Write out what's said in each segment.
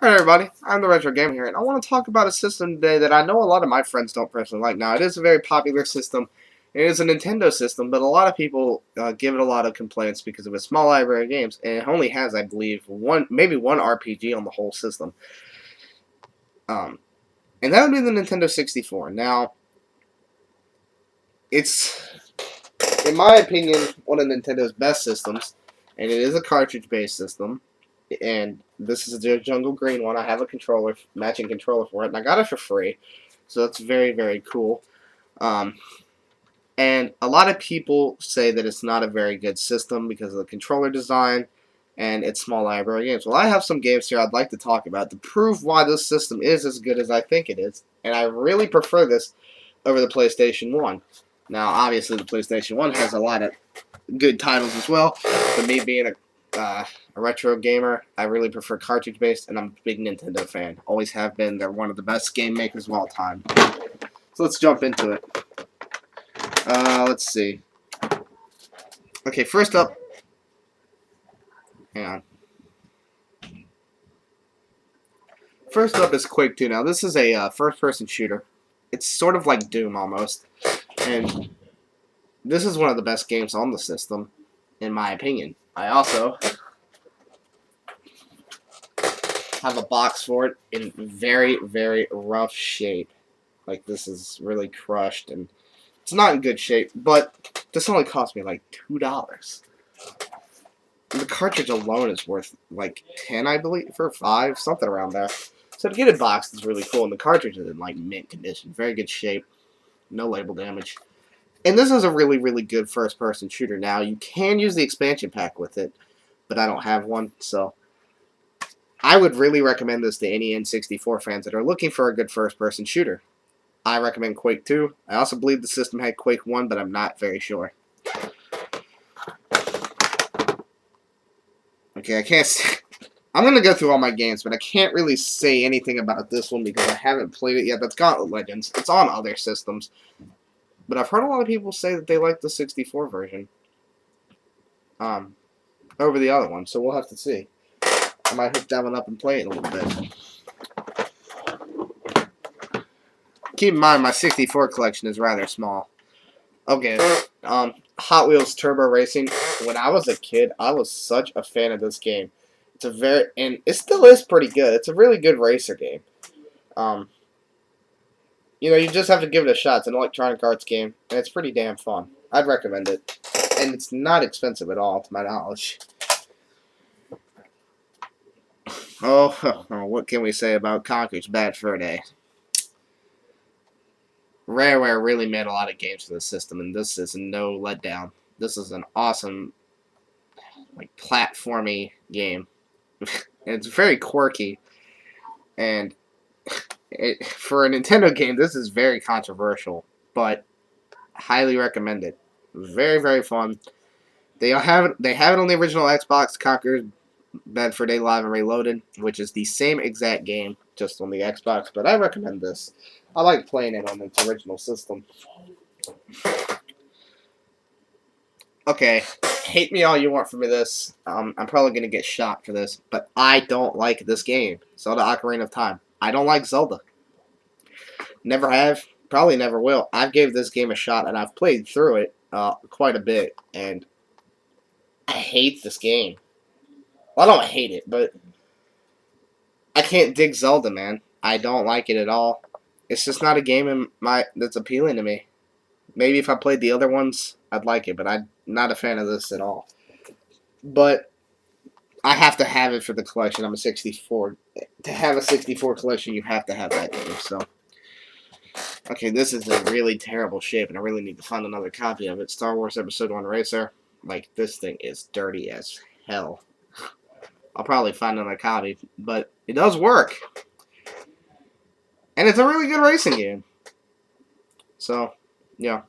Alright everybody, I'm the Retro Gamer here, and I want to talk about a system today that I know a lot of my friends don't personally like. Now, it is a very popular system. It is a Nintendo system, but a lot of people give it a lot of complaints because of its small library of games, and it only has, I believe, maybe one RPG on the whole system. And that would be the Nintendo 64. Now, it's, in my opinion, one of Nintendo's best systems, and it is a cartridge-based system. And this is the Jungle Green one. I have a controller, matching controller for it, and I got it for free. So that's very, very cool. And a lot of people say that it's not a very good system because of the controller design and its small library games. Well, I have some games here I'd like to talk about to prove why this system is as good as I think it is. And I really prefer this over the PlayStation 1. Now, obviously, the PlayStation 1 has a lot of good titles as well. But me being a retro gamer, I really prefer cartridge-based, and I'm a big Nintendo fan. Always have been. They're one of the best game makers of all time. So let's jump into it. Let's see. Okay, first up. Hang on. First up is Quake 2. Now, this is a first-person shooter. It's sort of like Doom, almost. And this is one of the best games on the system, in my opinion. I also have a box for it in very, very rough shape. Like, this is really crushed, and it's not in good shape, but this only cost me like $2. The cartridge alone is worth like 10, I believe, for 5, something around there. So to get it boxed is really cool, and the cartridge is in like mint condition, very good shape, no label damage. And this is a really, really good first-person shooter. Now, you can use the expansion pack with it, but I don't have one, so I would really recommend this to any N64 fans that are looking for a good first-person shooter. I recommend Quake 2. I also believe the system had Quake 1, but I'm not very sure. Okay, I'm going to go through all my games, but I can't really say anything about this one because I haven't played it yet. That's Gauntlet Legends. It's on other systems. But I've heard a lot of people say that they like the 64 version over the other one, so we'll have to see. I might hook that one up and play it a little bit. Keep in mind, my 64 collection is rather small. Okay, Hot Wheels Turbo Racing. When I was a kid, I was such a fan of this game. And it still is pretty good. It's a really good racer game. You know, you just have to give it a shot. It's an electronic arts game, and it's pretty damn fun. I'd recommend it. And it's not expensive at all, to my knowledge. Oh, what can we say about Conker's Bad Fur Day? Rareware really made a lot of games for this system, and this is no letdown. This is an awesome, like, platformy game. It's very quirky, and for a Nintendo game, this is very controversial, but highly recommended. Very, very fun. They have it on the original Xbox, Conker's Bad Fur Day Live and Reloaded, which is the same exact game, just on the Xbox, but I recommend this. I like playing it on its original system. Okay, hate me all you want for me this. I'm probably going to get shot for this, but I don't like this game, Zelda Ocarina of Time. I don't like Zelda. Never have, probably never will. I've gave this game a shot, and I've played through it quite a bit, and I hate this game. Well, I don't hate it, but I can't dig Zelda, man. I don't like it at all. It's just not a game that's appealing to me. Maybe if I played the other ones, I'd like it, but I'm not a fan of this at all. But I have to have it for the collection. I'm a 64. To have a 64 collection, you have to have that game, so. Okay, this is in really terrible shape, and I really need to find another copy of it. Star Wars Episode 1 Racer. Like, this thing is dirty as hell. I'll probably find another copy, but it does work. And it's a really good racing game. So, yeah,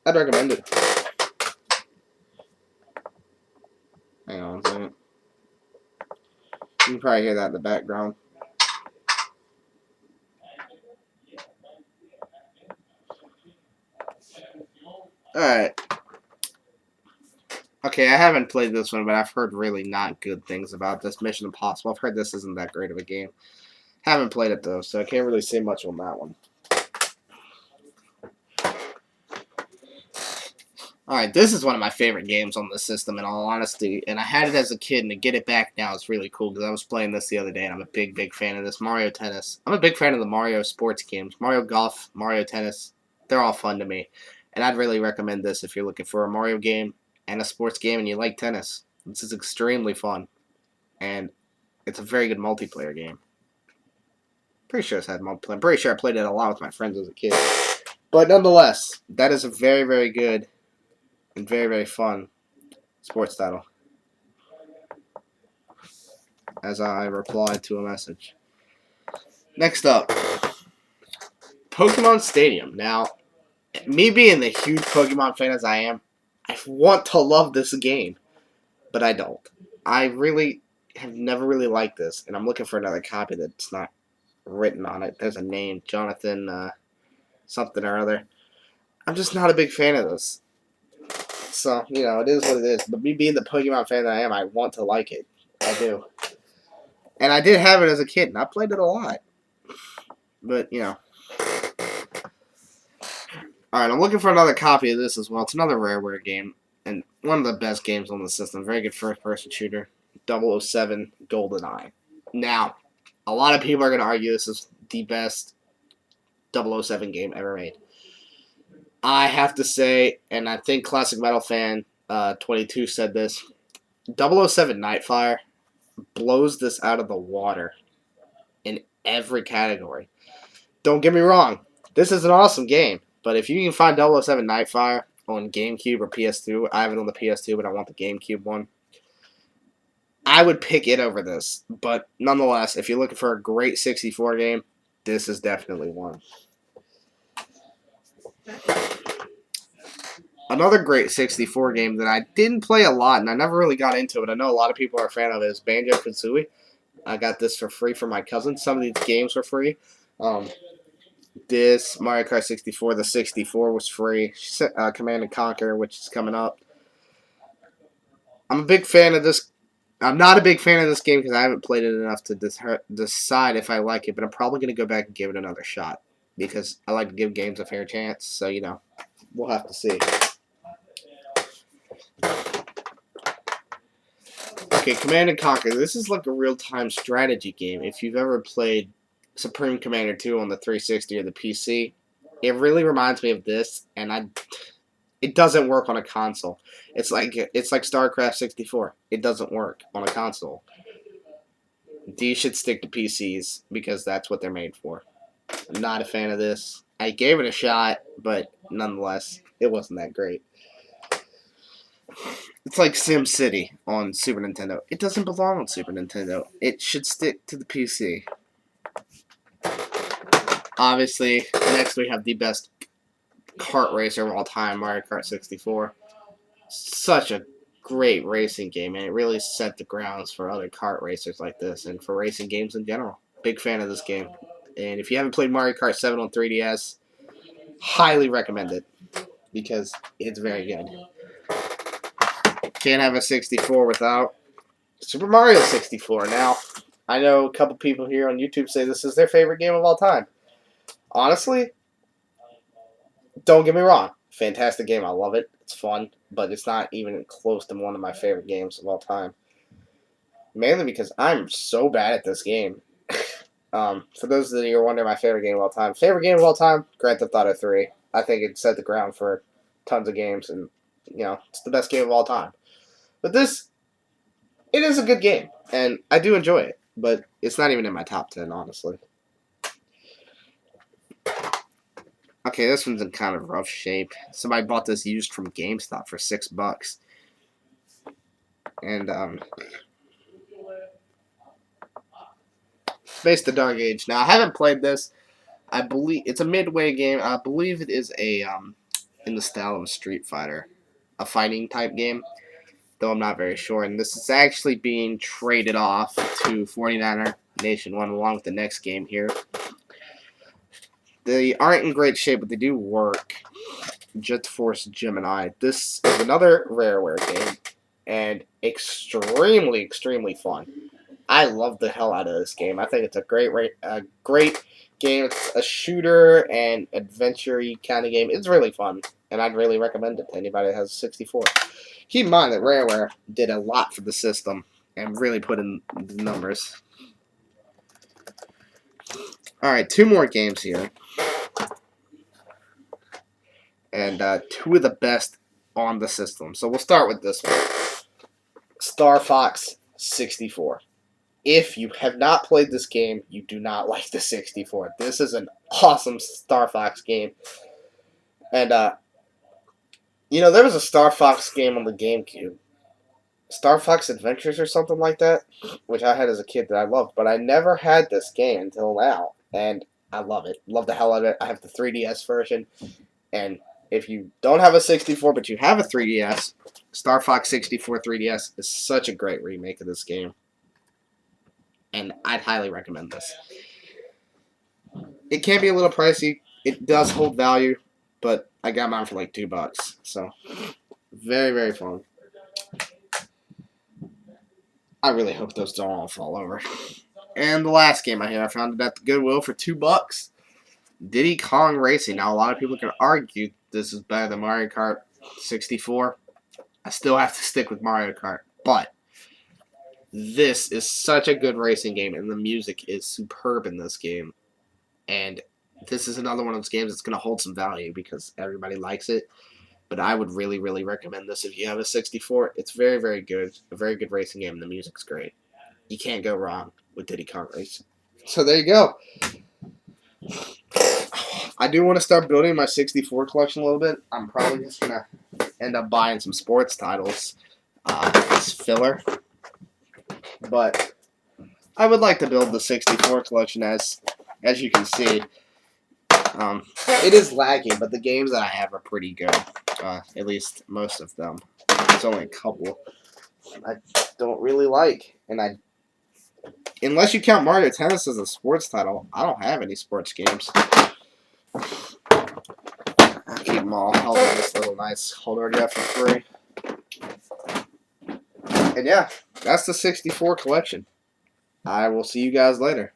I'd recommend it. Hang on a second. You can probably hear that in the background. Alright. Okay, I haven't played this one, but I've heard really not good things about this. Mission Impossible. I've heard this isn't that great of a game. Haven't played it though, so I can't really say much on that one. Alright, this is one of my favorite games on the system, in all honesty, and I had it as a kid, and to get it back now is really cool, because I was playing this the other day, and I'm a big, big fan of this, Mario Tennis. I'm a big fan of the Mario sports games. Mario Golf, Mario Tennis, they're all fun to me, and I'd really recommend this if you're looking for a Mario game and a sports game, and you like tennis. This is extremely fun, and it's a very good multiplayer game. Pretty sure it's had multiplayer. I'm pretty sure I played it a lot with my friends as a kid. But nonetheless, that is a very, very good and very, very fun sports title. As I replied to a message. Next up, Pokemon Stadium. Now, me being the huge Pokemon fan as I am, I want to love this game, but I don't. I really have never really liked this, and I'm looking for another copy that's not written on it. There's a name, Jonathan something or other. I'm just not a big fan of this. So, you know, it is what it is. But me being the Pokemon fan that I am, I want to like it. I do. And I did have it as a kid, and I played it a lot. But, you know. Alright, I'm looking for another copy of this as well. It's another Rareware game. And one of the best games on the system. Very good first-person shooter. 007 Goldeneye. Now, a lot of people are going to argue this is the best 007 game ever made. I have to say, and I think Classic Metal Fan 22 said this, 007 Nightfire blows this out of the water in every category. Don't get me wrong, this is an awesome game, but if you can find 007 Nightfire on GameCube or PS2, I have it on the PS2, but I want the GameCube one, I would pick it over this. But nonetheless, if you're looking for a great 64 game, this is definitely one. Another great 64 game that I didn't play a lot, and I never really got into it. I know a lot of people are a fan of it, is BanjoKazooie. I got this for free from my cousin. Some of these games were free. This, Mario Kart 64, the 64 was free. Command & Conquer, which is coming up. I'm a big fan of this. I'm not a big fan of this game because I haven't played it enough to decide if I like it, but I'm probably going to go back and give it another shot because I like to give games a fair chance, so, you know, we'll have to see. Okay, Command & Conquer. This is like a real-time strategy game. If you've ever played Supreme Commander 2 on the 360 or the PC, it really reminds me of this, and it doesn't work on a console. It's like StarCraft 64. It doesn't work on a console. These should stick to PCs because that's what they're made for. I'm not a fan of this. I gave it a shot, but nonetheless, it wasn't that great. It's like SimCity on Super Nintendo. It doesn't belong on Super Nintendo. It should stick to the PC. Obviously, next we have the best kart racer of all time, Mario Kart 64. Such a great racing game, and it really set the grounds for other kart racers like this, and for racing games in general. Big fan of this game. And if you haven't played Mario Kart 7 on 3DS, highly recommend it, because it's very good. Can't have a 64 without Super Mario 64. Now, I know a couple people here on YouTube say this is their favorite game of all time. Honestly, don't get me wrong. Fantastic game. I love it. It's fun, but it's not even close to one of my favorite games of all time. Mainly because I'm so bad at this game. For those of you who are wondering my favorite game of all time. Favorite game of all time? Grand Theft Auto 3. I think it set the ground for tons of games, and, you know, it's the best game of all time. But this, it is a good game, and I do enjoy it, but it's not even in my top 10, honestly. Okay, this one's in kind of rough shape. Somebody bought this used from GameStop for $6. And, Face the Dark Age. Now, I haven't played this. I believe it's a midway game. I believe it is a, in the style of a Street Fighter. A fighting type game. Though I'm not very sure. And this is actually being traded off to 49er Nation 1 along with the next game here. They aren't in great shape, but they do work. Jet Force Gemini. This is another Rareware game, and extremely, extremely fun. I love the hell out of this game. I think it's a great game. It's a shooter and adventure-y kind of game. It's really fun, and I'd really recommend it to anybody that has a 64. Keep in mind that Rareware did a lot for the system and really put in the numbers. Alright, 2 more games here. And 2 of the best on the system. So we'll start with this one. Starfox 64. If you have not played this game, you do not like the 64. This is an awesome Starfox game. And, you know, there was a Starfox game on the GameCube. Star Fox Adventures or something like that, which I had as a kid that I loved. But I never had this game until now. And I love it. Love the hell out of it. I have the 3DS version. And if you don't have a 64, but you have a 3DS, Star Fox 64 3DS is such a great remake of this game. And I'd highly recommend this. It can be a little pricey. It does hold value, but I got mine for like $2. So, very, very fun. I really hope those don't all fall over. And the last game I found it at the Goodwill for $2. Diddy Kong Racing. Now, a lot of people can argue this is better than Mario Kart 64. I still have to stick with Mario Kart, but this is such a good racing game, and the music is superb in this game. And this is another one of those games that's going to hold some value because everybody likes it. But I would really, really recommend this if you have a 64. It's very, very good. A very good racing game, and the music's great. You can't go wrong with Diddy Kong Racing. So there you go. I do want to start building my 64 collection a little bit. I'm probably just going to end up buying some sports titles as filler. But I would like to build the 64 collection as you can see. It is laggy, but the games that I have are pretty good. At least most of them. There's only a couple I don't really like. And unless you count Mario Tennis as a sports title, I don't have any sports games. I'll keep them all held in this little nice holder I got for free. And yeah, that's the 64 collection. I will see you guys later.